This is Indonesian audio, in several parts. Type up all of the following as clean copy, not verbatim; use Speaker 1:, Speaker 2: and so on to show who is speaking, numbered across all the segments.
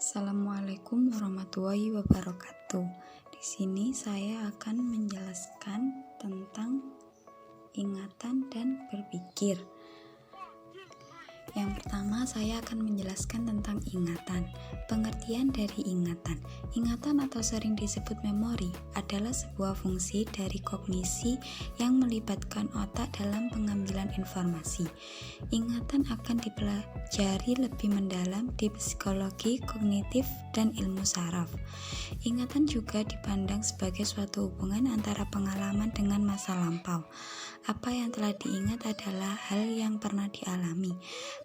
Speaker 1: Assalamualaikum warahmatullahi wabarakatuh. Di sini saya akan menjelaskan tentang ingatan dan berpikir. Yang pertama, saya akan menjelaskan tentang ingatan. Pengertian dari ingatan. Ingatan atau sering disebut memori adalah sebuah fungsi dari kognisi yang melibatkan otak dalam pengambilan informasi. Ingatan akan dipelajari lebih mendalam di psikologi kognitif dan ilmu saraf. Ingatan juga dipandang sebagai suatu hubungan antara pengalaman dengan masa lampau. Apa yang telah diingat adalah hal yang pernah dialami,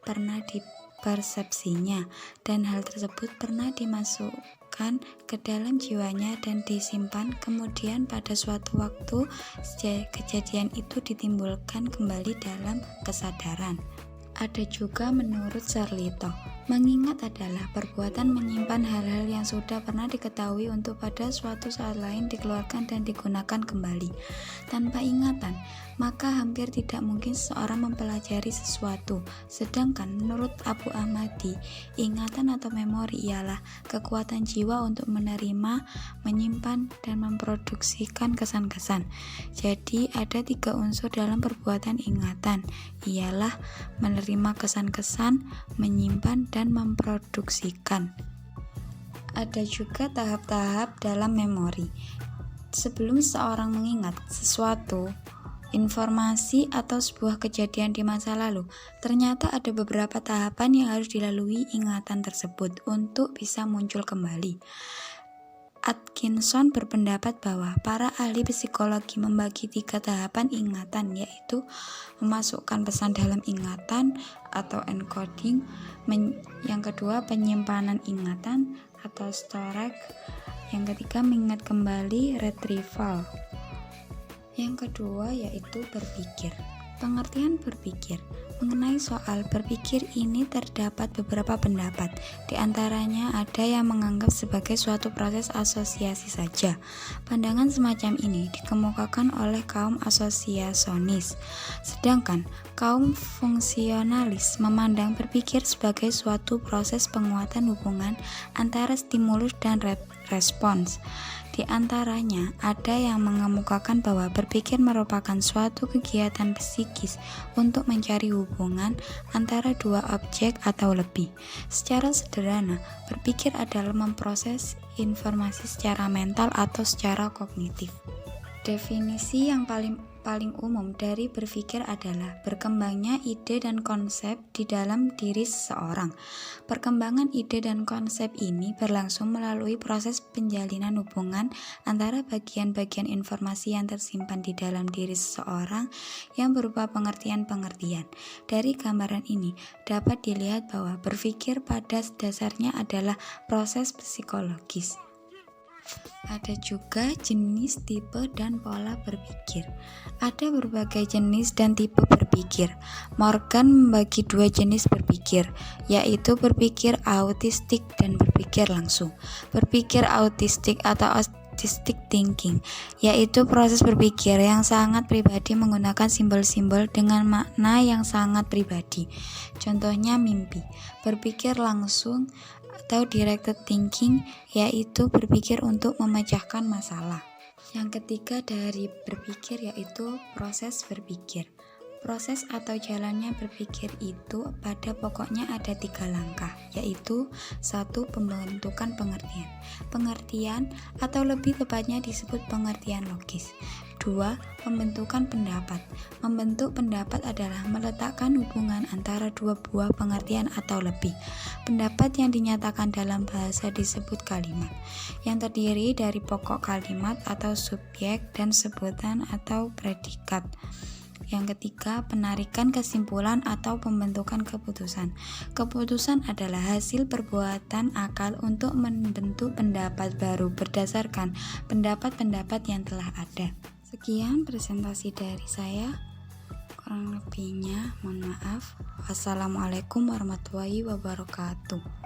Speaker 1: pernah dipersepsinya, dan hal tersebut pernah dimasukkan ke dalam jiwanya dan disimpan. Kemudian pada suatu waktu kejadian itu ditimbulkan kembali dalam kesadaran. Ada juga menurut Sarlito, mengingat adalah perbuatan menyimpan hal-hal yang sudah pernah diketahui untuk pada suatu saat lain dikeluarkan dan digunakan kembali. Tanpa ingatan, maka hampir tidak mungkin seseorang mempelajari sesuatu. Sedangkan menurut Abu Ahmadi, ingatan atau memori ialah kekuatan jiwa untuk menerima, menyimpan, dan memproduksikan kesan-kesan. Jadi ada 3 unsur dalam perbuatan ingatan, ialah menerima kesan-kesan, menyimpan, dan memproduksikan. Ada juga tahap-tahap dalam memori. Sebelum seorang mengingat sesuatu, informasi atau sebuah kejadian di masa lalu, ternyata ada beberapa tahapan yang harus dilalui ingatan tersebut untuk bisa muncul kembali. Atkinson berpendapat bahwa para ahli psikologi membagi 3 tahapan ingatan, yaitu memasukkan pesan dalam ingatan atau encoding, yang kedua penyimpanan ingatan atau storage, yang ketiga mengingat kembali retrieval. Yang kedua yaitu berpikir. Pengertian berpikir. Mengenai soal berpikir ini terdapat beberapa pendapat. Di antaranya ada yang menganggap sebagai suatu proses asosiasi saja. Pandangan semacam ini dikemukakan oleh kaum asosiasionis. Sedangkan kaum fungsionalis memandang berpikir sebagai suatu proses penguatan hubungan antara stimulus dan respons. Di antaranya, ada yang mengemukakan bahwa berpikir merupakan suatu kegiatan psikis untuk mencari hubungan antara 2 objek atau lebih. Secara sederhana, berpikir adalah memproses informasi secara mental atau secara kognitif. Definisi yang paling umum dari berpikir adalah berkembangnya ide dan konsep di dalam diri seseorang. Perkembangan ide dan konsep ini berlangsung melalui proses penjalinan hubungan antara bagian-bagian informasi yang tersimpan di dalam diri seseorang yang berupa pengertian-pengertian. Dari gambaran ini dapat dilihat bahwa berpikir pada dasarnya adalah proses psikologis. Ada juga jenis, tipe, dan pola berpikir. Ada berbagai jenis dan tipe berpikir. Morgan membagi 2 jenis berpikir, yaitu berpikir autistik dan berpikir langsung. Berpikir autistik atau autistic thinking, yaitu proses berpikir yang sangat pribadi menggunakan simbol-simbol dengan makna yang sangat pribadi. Contohnya mimpi. Berpikir langsung atau directed thinking, yaitu berpikir untuk memecahkan masalah. Yang ketiga dari berpikir yaitu proses berpikir. Proses atau jalannya berpikir itu pada pokoknya ada 3 langkah, yaitu 1. Pembentukan pengertian. Pengertian atau lebih tepatnya disebut pengertian logis. 2. Pembentukan pendapat. Membentuk pendapat adalah meletakkan hubungan antara 2 buah pengertian atau lebih. Pendapat yang dinyatakan dalam bahasa disebut kalimat, yang terdiri dari pokok kalimat atau subjek dan sebutan atau predikat. Yang ketiga, penarikan kesimpulan atau pembentukan keputusan. Keputusan adalah hasil perbuatan akal untuk membentuk pendapat baru berdasarkan pendapat-pendapat yang telah ada. Sekian presentasi dari saya. Kurang lebihnya mohon maaf. Wassalamualaikum warahmatullahi wabarakatuh.